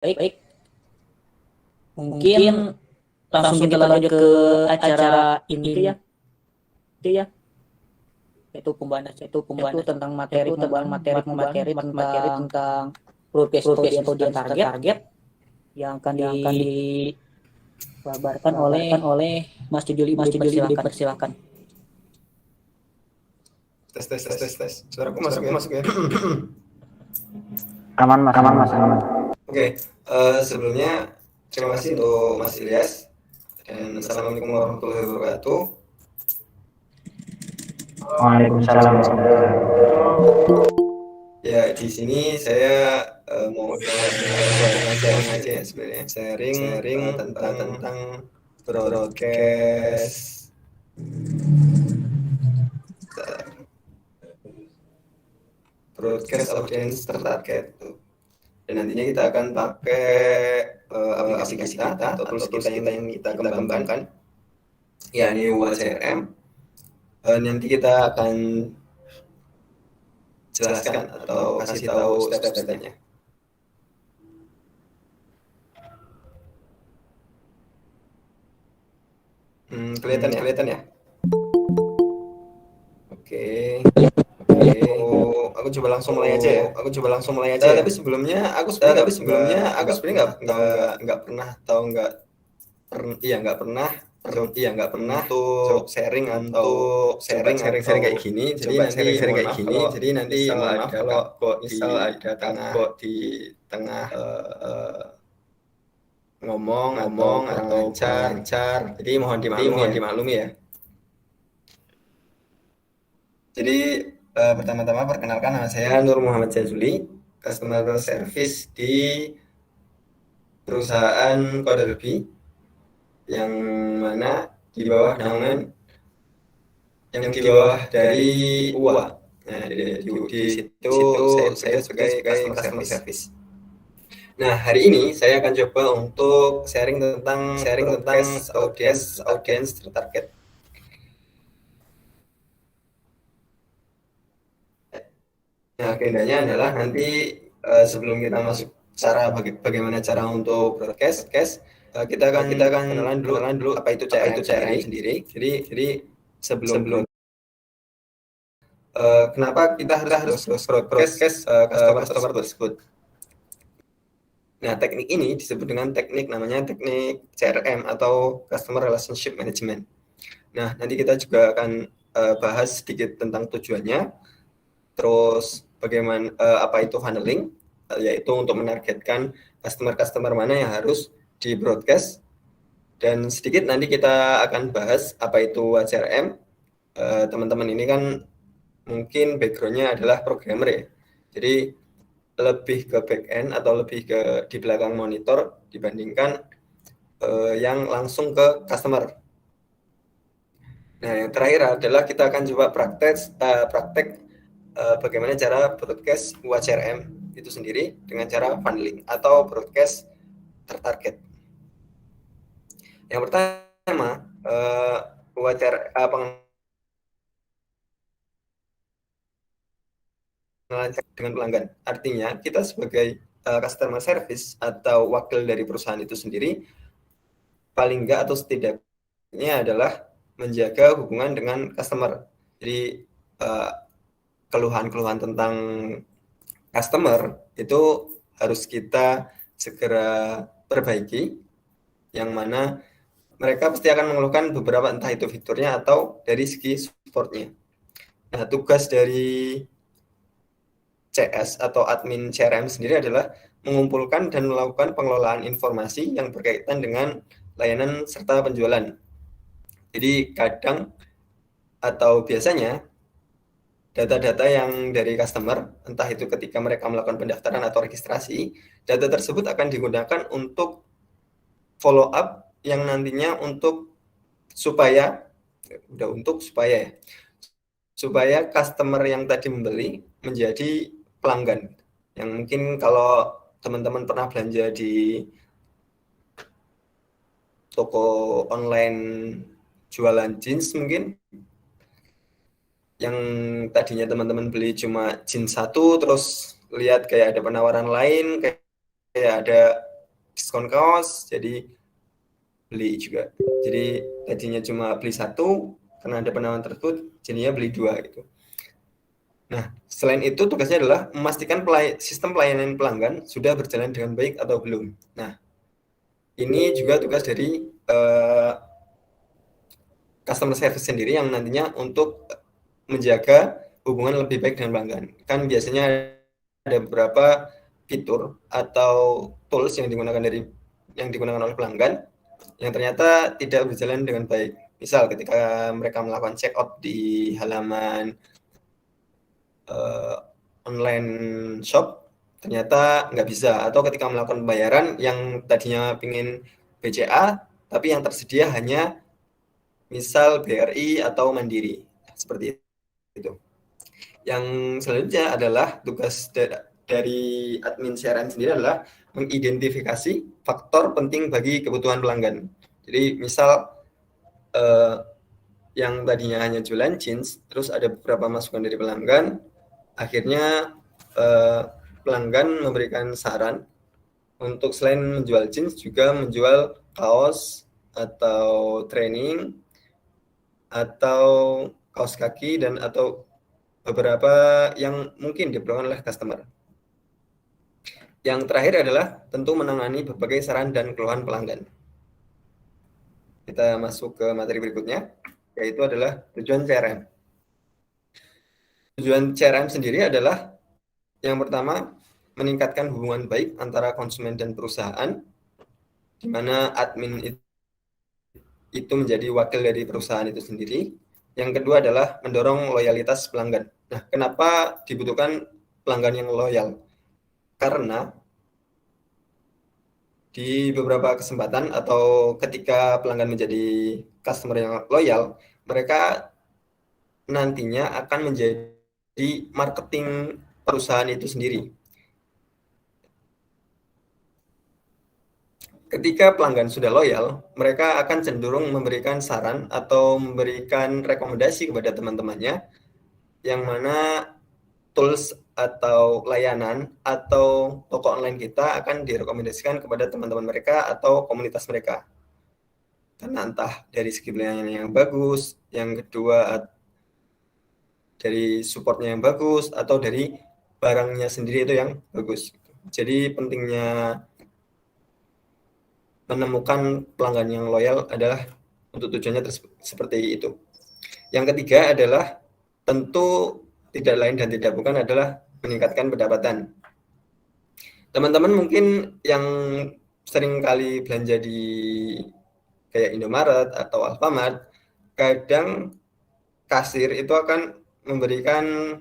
Baik, mungkin langsung kita lanjut ke acara inti ya, itu pembahasan tentang materi tentang progres audience dan target yang akan dijabarkan oleh Mas Juli. Dipersilakan. Tes. Suaraku masuk ya? Aman mas, aman. Oke, sebelumnya terima kasih untuk Mas Ilyas dan Assalamualaikum warahmatullahi wabarakatuh. Waalaikumsalam. Ya, di sini saya mau sharing aja ya sebenarnya, sharing tentang broadcast audience tertarget tuh. Dan nantinya kita akan pakai aplikasi kita atau tools kita yang kita kembangkan, yakni WCRM. Nanti kita akan jelaskan atau kasih tahu step-stepnya. Kelihatan ya? Oke. Aku coba langsung mulai aja ya. Tapi sebelumnya aku sebenarnya nggak pernah untuk sharing kayak gini. Jadi nanti mohon maaf kalau misal ada kok di tengah ngomong atau kurang lancar. Jadi mohon dimaklumi ya. Jadi pertama-tama perkenalkan, nama saya Nur Muhammad Jazuli, Customer Service di perusahaan Koderbi, yang mana di bawah naungan di bawah dari UA. Nah, di situ saya sebagai customer service. Nah, hari ini saya akan coba untuk sharing tentang audience tertarget. Nah, agendanya adalah nanti sebelum kita masuk bagaimana cara untuk broadcast, kita akan kenalan dulu apa itu CRM sendiri. Jadi sebelum kenapa kita harus broadcast customer tersebut. Nah, teknik ini disebut dengan namanya teknik CRM atau Customer Relationship Management. Nah, nanti kita juga akan bahas sedikit tentang tujuannya, terus bagaimana apa itu funneling, yaitu untuk menargetkan customer mana yang harus di broadcast, dan sedikit nanti kita akan bahas apa itu CRM. Teman-teman ini kan mungkin backgroundnya adalah programmer ya, jadi lebih ke back end atau lebih ke di belakang monitor dibandingkan yang langsung ke customer. Nah, yang terakhir adalah kita akan coba praktek bagaimana cara broadcast WCRM itu sendiri dengan cara funneling atau broadcast tertarget. Yang pertama, pengenalan dengan pelanggan. Artinya kita sebagai customer service atau wakil dari perusahaan itu sendiri, paling enggak atau setidaknya adalah menjaga hubungan dengan customer. Jadi keluhan-keluhan tentang customer itu harus kita segera perbaiki, yang mana mereka pasti akan mengeluhkan beberapa, entah itu fiturnya atau dari segi supportnya. Nah, tugas dari CS atau admin CRM sendiri adalah mengumpulkan dan melakukan pengelolaan informasi yang berkaitan dengan layanan serta penjualan. Jadi kadang atau biasanya data-data yang dari customer, entah itu ketika mereka melakukan pendaftaran atau registrasi, data tersebut akan digunakan untuk follow up yang nantinya supaya customer yang tadi membeli menjadi pelanggan. Yang mungkin kalau teman-teman pernah belanja di toko online jualan jeans, mungkin yang tadinya teman-teman beli cuma jeans satu, terus lihat kayak ada penawaran lain, kayak ada diskon kaos, jadi beli juga. Jadi tadinya cuma beli satu, karena ada penawaran tersebut, jadinya beli dua gitu. Nah, selain itu tugasnya adalah memastikan sistem pelayanan pelanggan sudah berjalan dengan baik atau belum. Nah, ini juga tugas dari customer service sendiri yang nantinya untuk menjaga hubungan lebih baik dengan pelanggan. Kan biasanya ada beberapa fitur atau tools yang digunakan oleh pelanggan yang ternyata tidak berjalan dengan baik. Misal ketika mereka melakukan check out di halaman online shop, ternyata nggak bisa. Atau ketika melakukan pembayaran yang tadinya ingin BCA, tapi yang tersedia hanya misal BRI atau Mandiri. Seperti itu. Yang selanjutnya adalah tugas dari admin CRM sendiri adalah mengidentifikasi faktor penting bagi kebutuhan pelanggan. Jadi misal yang tadinya hanya jualan jeans, terus ada beberapa masukan dari pelanggan, akhirnya pelanggan memberikan saran untuk selain menjual jeans juga menjual kaos atau training atau kaos kaki dan atau beberapa yang mungkin diperlukan oleh customer. Yang terakhir adalah tentu menangani berbagai saran dan keluhan pelanggan. Kita masuk ke materi berikutnya, yaitu adalah tujuan CRM. Tujuan CRM sendiri adalah yang pertama, meningkatkan hubungan baik antara konsumen dan perusahaan, di mana admin itu menjadi wakil dari perusahaan itu sendiri. Yang kedua adalah mendorong loyalitas pelanggan. Nah, kenapa dibutuhkan pelanggan yang loyal? Karena di beberapa kesempatan atau ketika pelanggan menjadi customer yang loyal, mereka nantinya akan menjadi marketing perusahaan itu sendiri. Ketika pelanggan sudah loyal, mereka akan cenderung memberikan saran atau memberikan rekomendasi kepada teman-temannya, yang mana tools atau layanan atau toko online kita akan direkomendasikan kepada teman-teman mereka atau komunitas mereka. Karena entah dari segi pelayanan yang bagus, yang kedua dari supportnya yang bagus, atau dari barangnya sendiri itu yang bagus. Jadi pentingnya menemukan pelanggan yang loyal adalah untuk tujuannya seperti itu. Yang ketiga adalah tentu tidak lain dan tidak bukan adalah meningkatkan pendapatan. Teman-teman mungkin yang sering kali belanja di kayak Indomaret atau Alfamart, kadang kasir itu akan memberikan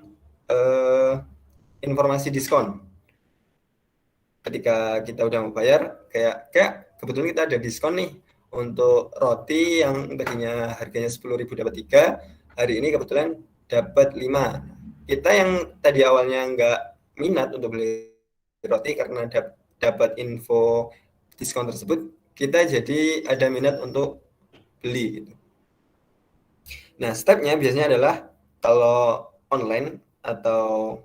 informasi diskon. Ketika kita udah mau bayar, kayak kebetulan kita ada diskon nih untuk roti yang tadinya harganya 10.000 dapat 3, hari ini kebetulan dapat 5. Kita yang tadi awalnya nggak minat untuk beli roti karena dapat info diskon tersebut, kita jadi ada minat untuk beli gitu. Nah, stepnya biasanya adalah kalau online atau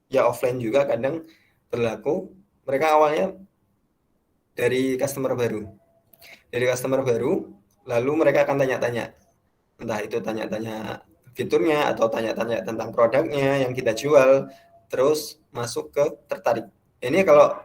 ya offline juga kadang berlaku, mereka awalnya dari customer baru. Dari customer baru, lalu mereka akan tanya-tanya. Entah itu tanya-tanya fiturnya atau tanya-tanya tentang produknya yang kita jual, terus masuk ke tertarik. Ini kalau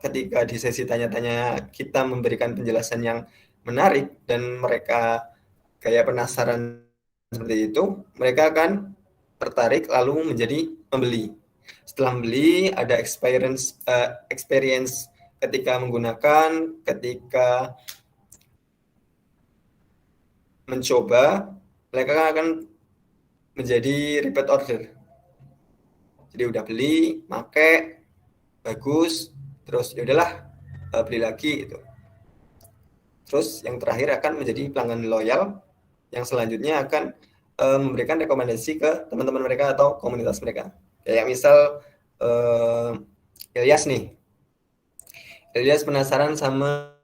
ketika di sesi tanya-tanya kita memberikan penjelasan yang menarik dan mereka kayak penasaran seperti itu, mereka akan tertarik lalu menjadi pembeli. Setelah membeli ada experience ketika menggunakan, ketika mencoba, mereka akan menjadi repeat order. Jadi udah beli, pakai, bagus, terus ya udahlah beli lagi gitu. Terus yang terakhir akan menjadi pelanggan loyal yang selanjutnya akan memberikan rekomendasi ke teman-teman mereka atau komunitas mereka. Kayak misal Ilyas nih. Ilyas penasaran sama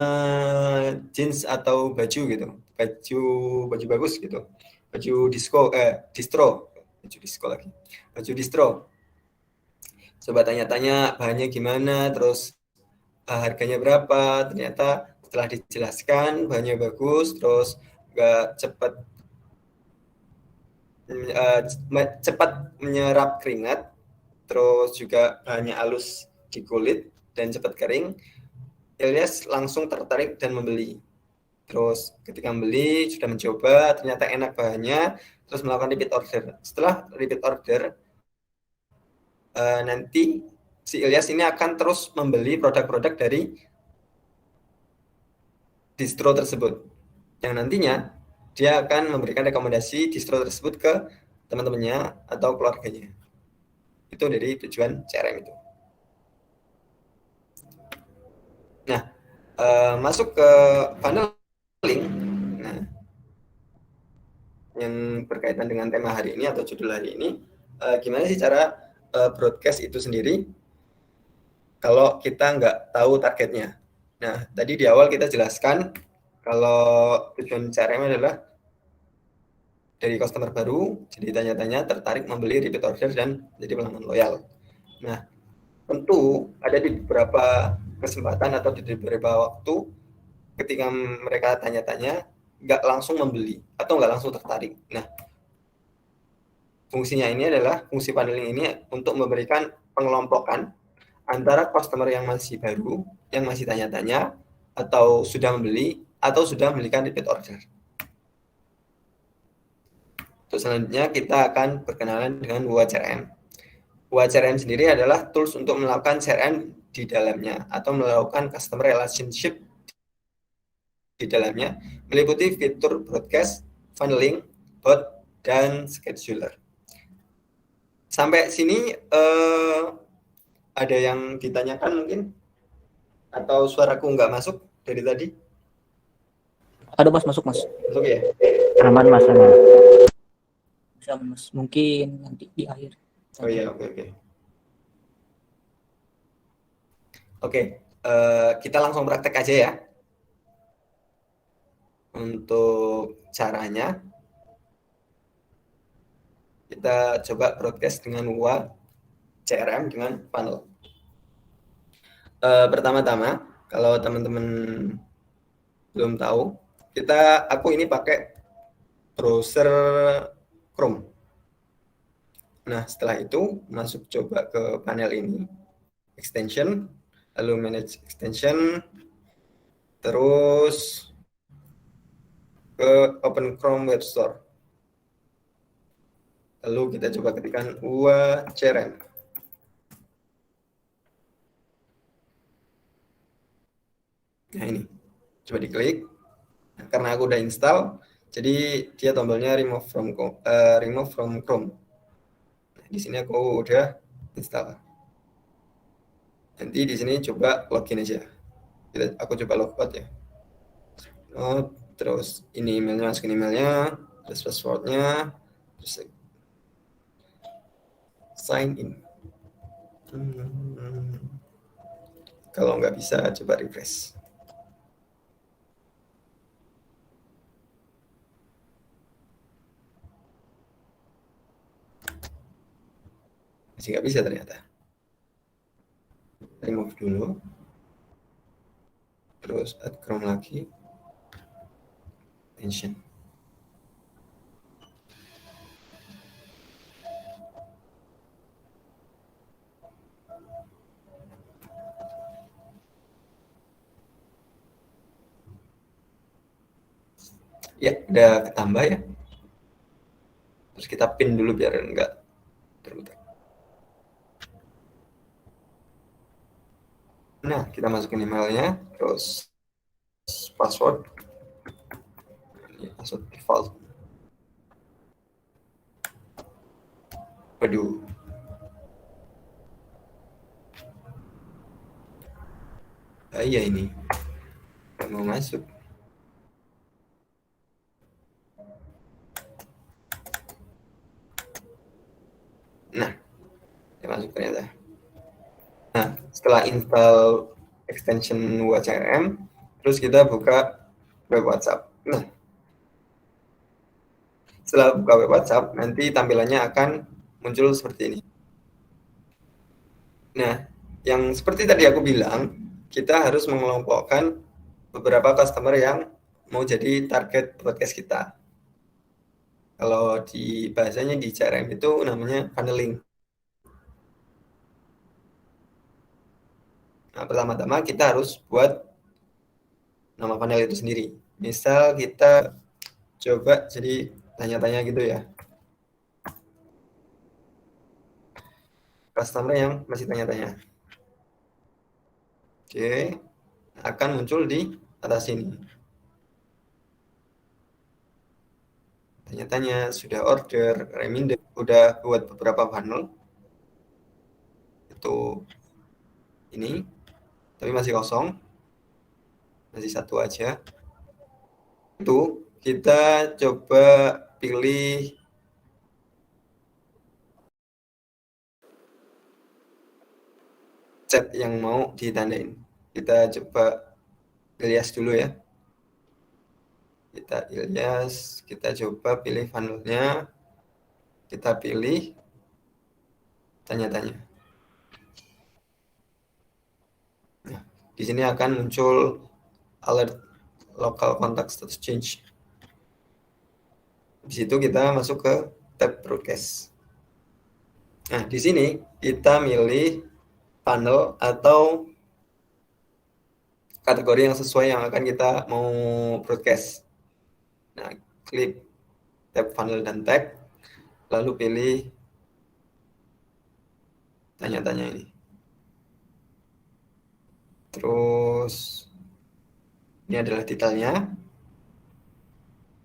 jeans atau baju gitu. Baju bagus gitu. Baju distro. Baju disco lagi. Baju distro. Coba tanya-tanya bahannya gimana, terus harganya berapa, ternyata setelah dijelaskan bahannya bagus, terus nggak cepat menyerap keringat, terus juga bahannya halus di kulit dan cepat kering, Ilyas langsung tertarik dan membeli. Terus ketika membeli, sudah mencoba, ternyata enak bahannya, terus melakukan repeat order. Setelah repeat order, nanti si Ilyas ini akan terus membeli produk-produk dari distro tersebut, yang nantinya dia akan memberikan rekomendasi distro tersebut ke teman-temannya atau keluarganya. Itu dari tujuan CRM itu. Nah, masuk ke funneling. Nah, yang berkaitan dengan tema hari ini atau judul hari ini, gimana sih cara broadcast itu sendiri kalau kita nggak tahu targetnya. Nah, tadi di awal kita jelaskan kalau tujuan CRM adalah dari customer baru, jadi tanya-tanya, tertarik membeli, repeat order, dan jadi pelanggan loyal. Nah, tentu ada di beberapa kesempatan atau di beberapa waktu ketika mereka tanya-tanya, nggak langsung membeli atau nggak langsung tertarik. Nah, fungsinya ini adalah, fungsi funneling ini untuk memberikan pengelompokan antara customer yang masih baru, yang masih tanya-tanya, atau sudah membeli, atau sudah memberikan repeat order. Terus selanjutnya kita akan berkenalan dengan WCRM. WCRM sendiri adalah tools untuk melakukan CRM di dalamnya atau melakukan customer relationship di dalamnya, meliputi fitur broadcast, funneling, bot, dan scheduler. Sampai sini ada yang ditanyakan mungkin? Atau suaraku nggak masuk dari tadi? Ada mas, masuk mas. Masuk ya? Aman mas, aman. Bisa mas, mungkin nanti di akhir. Oh iya, oke. Oke, kita langsung praktek aja ya. Untuk caranya, kita coba broadcast dengan CRM dengan funnel. Pertama-tama, kalau teman-teman belum tahu, aku ini pakai browser Chrome. Nah, setelah itu masuk coba ke panel ini, extension, lalu manage extension, terus ke Open Chrome Web Store. Lalu kita coba ketikkan CRM. Nah ini, coba diklik. Nah, karena aku udah install, jadi dia tombolnya remove from Chrome. Nah, di sini aku udah install. Nanti di sini coba login aja. Aku coba logout ya. Terus ini emailnya, masukin emailnya, terus passwordnya, terus sign in. Kalau nggak bisa, coba refresh. Masih nggak bisa ternyata. Remove dulu. Terus add Chrome lagi. Extension. Ya, udah ketambah ya. Terus kita pin dulu biar enggak terputar. Nah, kita masukin emailnya, terus password. Ini password default. Waduh. Iya ini. Nggak mau masuk. Nah, dia masuk ternyata. Nah, setelah install extension WCRM, terus kita buka web WhatsApp. Nah, setelah buka web WhatsApp, nanti tampilannya akan muncul seperti ini. Nah, yang seperti tadi aku bilang, kita harus mengelompokkan beberapa customer yang mau jadi target broadcast kita. Kalau di bahasanya di CRM itu namanya funneling. Nah, pertama-tama kita harus buat nama funnel itu sendiri. Misal kita coba jadi tanya-tanya gitu ya. Customer yang masih tanya-tanya. Oke, akan muncul di atas sini. Tanya-tanya, sudah order, reminder, udah buat beberapa funnel. Itu ini, tapi masih kosong. Masih satu aja. Itu kita coba pilih chat yang mau ditandain. Kita coba Ilyas dulu ya. Kita Ilyas, kita coba pilih funnelnya. Kita pilih tanya-tanya. Nah, di sini akan muncul alert local contact status change. Di situ kita masuk ke tab broadcast. Nah, di sini kita milih funnel atau kategori yang sesuai yang akan kita mau broadcast. Nah, klik tab funnel dan tag, lalu pilih tanya-tanya ini. Terus ini adalah titelnya.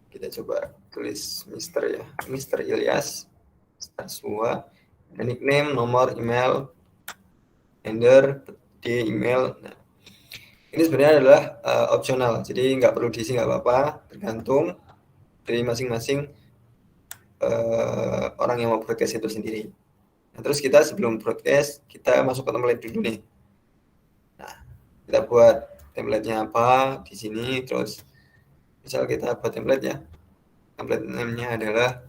Kita coba tulis Mr. ya, Mr. Ilyas, start semua, nickname, nomor email, ender, di email. Nah, ini sebenarnya adalah opsional, jadi nggak perlu diisi, nggak apa-apa, tergantung dari masing-masing orang yang mau broadcast itu sendiri. Nah, terus kita sebelum broadcast, kita masuk ke template dulu nih. Nah, kita buat template-nya apa di sini, terus misal kita buat template ya. Template name-nya adalah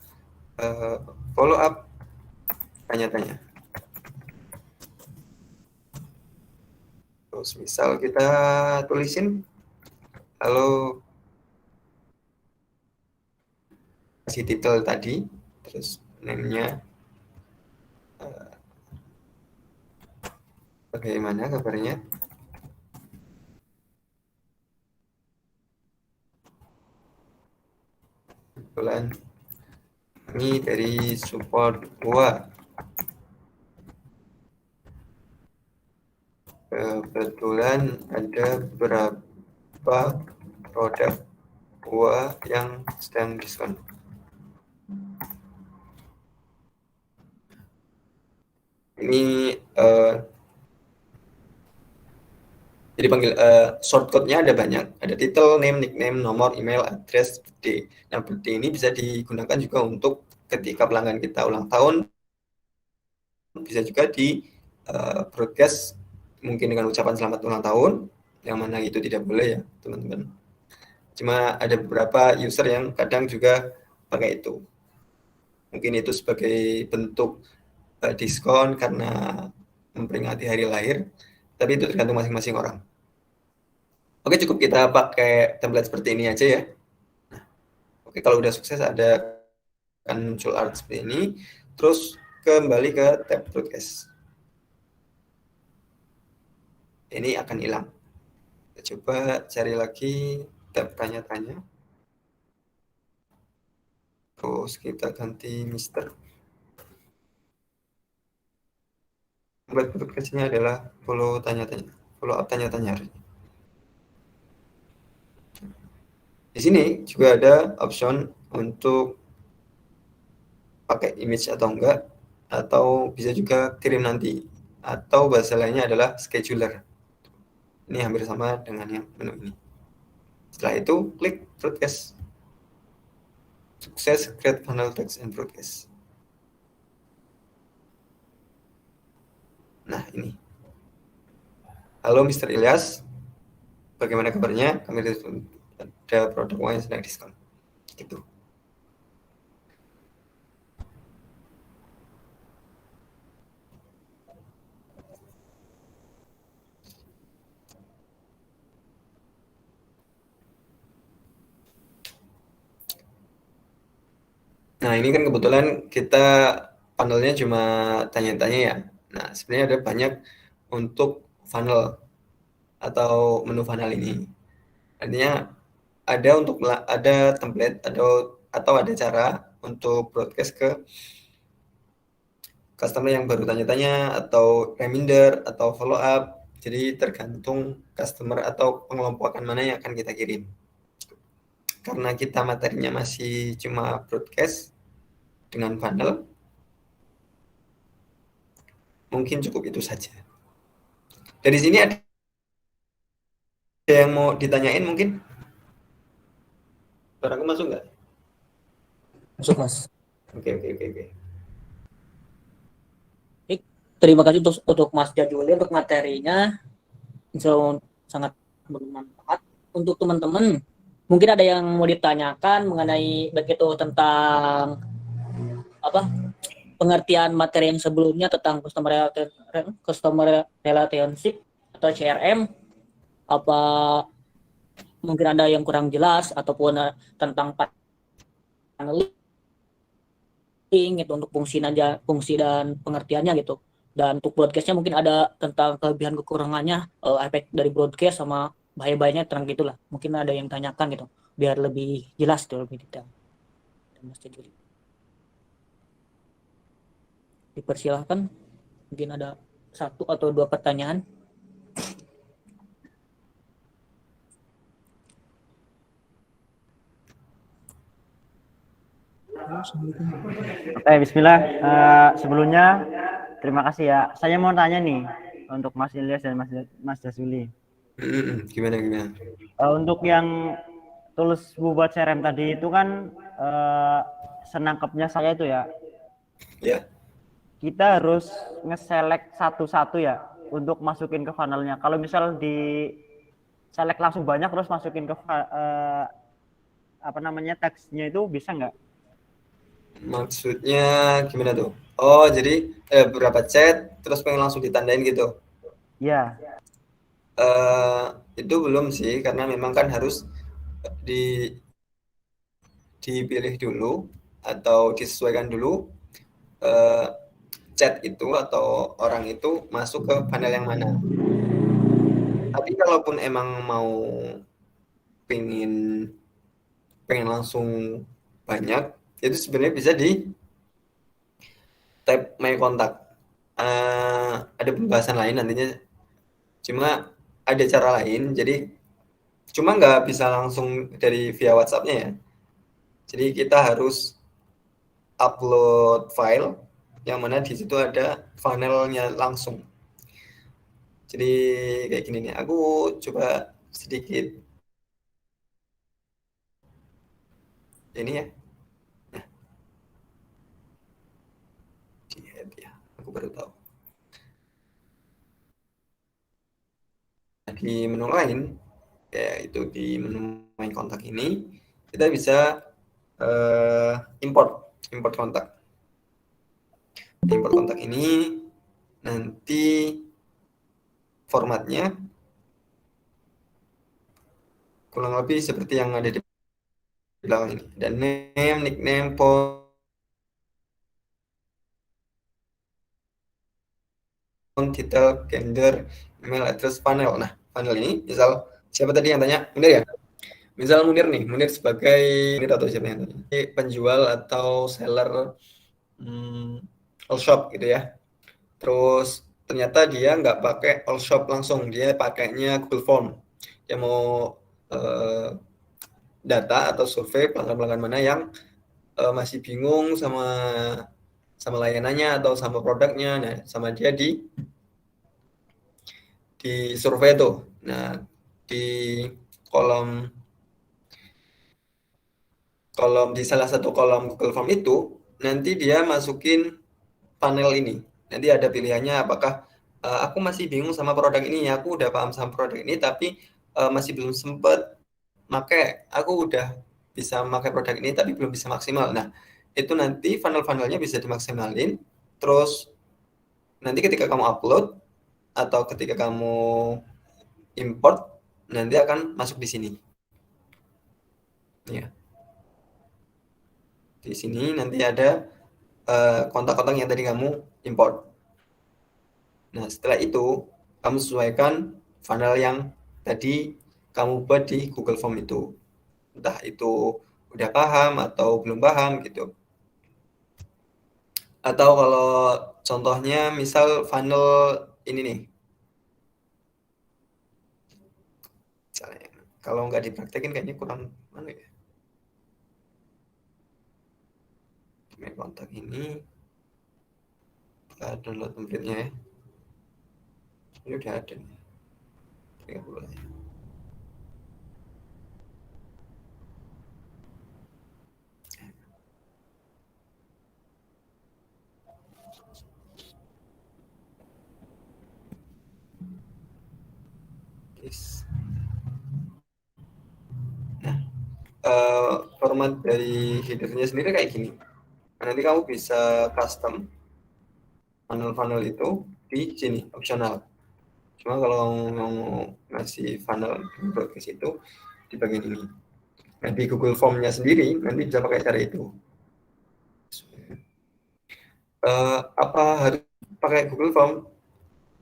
follow up tanya-tanya. Terus misal kita tulisin halo, kasih title tadi, terus name-nya bagaimana kabarnya. Kebetulan ini dari support gua. Kebetulan ada beberapa produk gua yang sedang diskon. Ini jadi panggil shortcode-nya ada banyak, ada title, name, nickname, nomor, email, address, birthday. Nah, birthday ini bisa digunakan juga untuk ketika pelanggan kita ulang tahun, bisa juga di broadcast mungkin dengan ucapan selamat ulang tahun, yang mana itu tidak boleh ya teman-teman. Cuma ada beberapa user yang kadang juga pakai itu. Mungkin itu sebagai bentuk diskon karena memperingati hari lahir, tapi itu tergantung masing-masing orang. Oke, cukup kita pakai template seperti ini aja ya. Oke, kalau udah sukses ada akan muncul art seperti ini, terus kembali ke tab broadcast. Ini akan hilang. Kita coba cari lagi tab tanya-tanya. Terus kita ganti Mister. Template broadcast-nya adalah follow tanya-tanya, follow up tanya-tanya. Di sini juga ada option untuk pakai image atau enggak, atau bisa juga kirim nanti, atau bahasa lainnya adalah scheduler. Ini hampir sama dengan yang menu ini. Setelah itu klik broadcast. Sukses create funnel text and broadcast. Nah, ini. Halo Mr. Ilyas, bagaimana kabarnya? Kami ada produk yang sedang diskon. Gitu. Nah, ini kan kebetulan kita panelnya cuma tanya-tanya ya. Nah, sebenarnya ada banyak untuk funnel atau menu funnel ini. Artinya ada template atau ada cara untuk broadcast ke customer yang baru tanya-tanya atau reminder atau follow up. Jadi tergantung customer atau pengelompokan mana yang akan kita kirim. Karena kita materinya masih cuma broadcast dengan funnel, mungkin cukup itu saja. Dari sini ada yang mau ditanyain mungkin? Suaraku masuk nggak? Masuk, Mas. Oke. Terima kasih untuk Mas Jajuli untuk materinya. Insya Allah sangat bermanfaat untuk teman-teman. Mungkin ada yang mau ditanyakan mengenai baik itu tentang pengertian materi yang sebelumnya tentang customer relationship atau CRM, apa mungkin ada yang kurang jelas ataupun tentang paneling gitu untuk fungsi dan pengertiannya gitu. Dan untuk broadcastnya mungkin ada tentang kelebihan kekurangannya, efek dari broadcast sama bahaya-bahayanya terang gitulah. Mungkin ada yang tanyakan gitu biar lebih jelas tuh, lebih detail. Mas Jajuli, dipersilahkan, mungkin ada 1 atau 2 pertanyaan. Oke, Bismillah. Sebelumnya terima kasih ya. Saya mau tanya nih untuk Mas Ilyas dan Mas Jazuli. Gimana? Untuk yang tools buat CRM tadi itu kan senangkapnya saya itu ya. Ya. Kita harus nge-select satu-satu ya untuk masukin ke funnelnya. Kalau misal di select langsung banyak terus masukin ke teksnya itu bisa nggak? Maksudnya gimana tuh? Oh, jadi beberapa chat terus pengen langsung ditandain gitu? Ya. Itu belum sih, karena memang kan harus dipilih dulu atau disesuaikan dulu chat itu atau orang itu masuk ke panel yang mana. Tapi kalaupun emang mau pengen langsung banyak, itu sebenarnya bisa di tab My Contact. Ada pembahasan lain nantinya, cuma ada cara lain, jadi cuma nggak bisa langsung dari via WhatsApp-nya ya. Jadi kita harus upload file yang mana di situ ada funnelnya langsung. Jadi kayak gini nih, aku coba sedikit ini ya. Ya, aku baru tahu. Di menu lain, yaitu di menu My Kontak ini, kita bisa import kontak. Import kontak ini nanti formatnya kurang lebih seperti yang ada di belakang ini. Dan name, nickname, phone, title, gender, email address, panel. Nah, panel ini misal siapa tadi yang tanya? Munir ya? Misal Munir nih, Munir sebagai Munir atau siapa yang tanya? Penjual atau seller all shop gitu ya. Terus ternyata dia nggak pakai all shop langsung, dia pakainya Google Form. Dia mau data atau survei pelanggan-pelanggan mana yang masih bingung sama layanannya atau sama produknya. Nah, sama dia di survei tuh. Nah, di kolom di salah satu kolom Google Form itu nanti dia masukin panel ini. Nanti ada pilihannya apakah aku masih bingung sama produk ini, aku udah paham sama produk ini tapi masih belum sempat aku udah bisa pakai produk ini tapi belum bisa maksimal. Nah, itu nanti funnel-funnelnya bisa dimaksimalin. Terus nanti ketika kamu upload atau ketika kamu import, nanti akan masuk di sini. Ya. Di sini nanti ada kontak-kontak yang tadi kamu import. Nah, setelah itu kamu sesuaikan funnel yang tadi kamu buat di Google Form itu. Entah itu udah paham atau belum paham gitu. Atau kalau contohnya misal funnel ini nih. Misalnya, kalau nggak dipraktekin kayaknya kurang mana ya. Email kontak ini kita download template-nya ya. Ini udah ada nih. 30 aja. Yes. Nah, format dari header-nya sendiri kayak gini. Nah, nanti kamu bisa custom funnel-funnel itu di sini, opsional. Cuma kalau mau ngasih funnel broadcast itu di bagian ini. Nah, di Google Form-nya sendiri nanti bisa pakai cara itu. Apa harus pakai Google Form?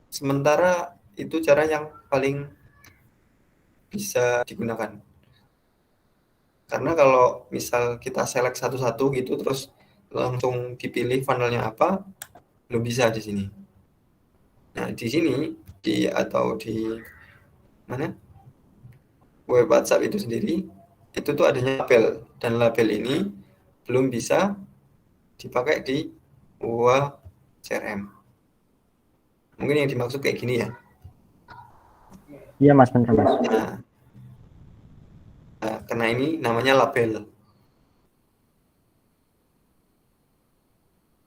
Sementara itu cara yang paling bisa digunakan. Karena kalau misal kita select satu-satu gitu terus langsung dipilih funnelnya apa, belum bisa di sini. Nah, di sini atau di mana? Web WhatsApp itu sendiri itu tuh adanya label, dan label ini belum bisa dipakai di UA CRM. Mungkin yang dimaksud kayak gini ya. Iya Mas, benar Mas. Nah, karena ini namanya label.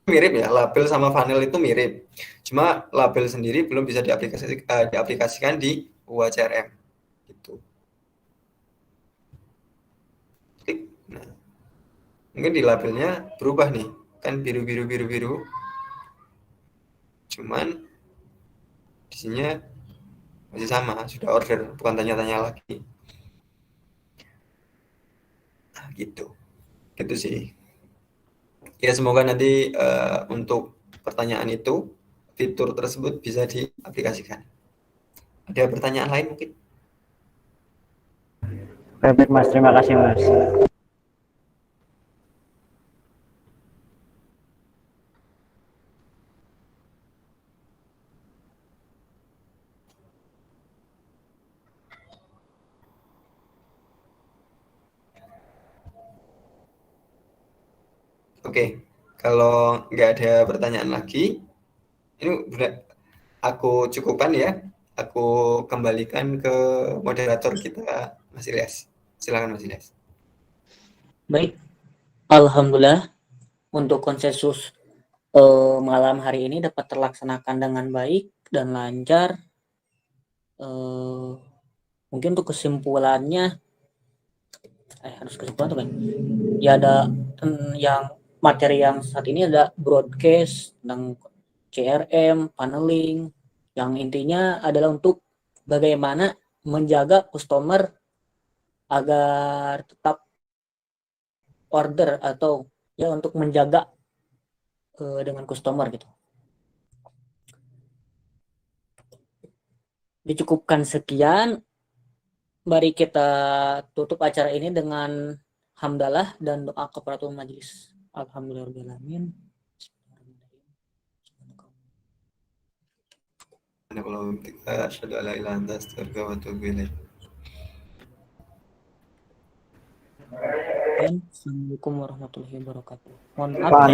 Mirip ya, label sama funnel itu mirip. Cuma label sendiri belum bisa diaplikasikan di UA CRM. Gitu. Klik. Nah, mungkin di labelnya berubah nih, kan biru. Cuman di sini masih sama, sudah order, bukan tanya-tanya lagi. Nah, gitu. Gitu sih. Ya, semoga nanti untuk pertanyaan itu, fitur tersebut bisa diaplikasikan. Ada pertanyaan lain mungkin? Baik Mas, terima kasih Mas. Oke, kalau nggak ada pertanyaan lagi, ini udah aku cukupkan ya. Aku kembalikan ke moderator kita, Mas Ilyas. Silakan Mas Ilyas. Baik, alhamdulillah untuk konsensus malam hari ini dapat terlaksanakan dengan baik dan lancar. Mungkin untuk kesimpulannya, harus kesimpulan tuh kan? Ya ada yang materi yang saat ini ada broadcast tentang CRM, paneling, yang intinya adalah untuk bagaimana menjaga customer agar tetap order atau ya untuk menjaga dengan customer gitu. Dicukupkan sekian, mari kita tutup acara ini dengan hamdalah dan doa kafaratul majelis. Alhamdulillahirobbilalamin. Assalamualaikum warahmatullahi wabarakatuh. Mohon maaf.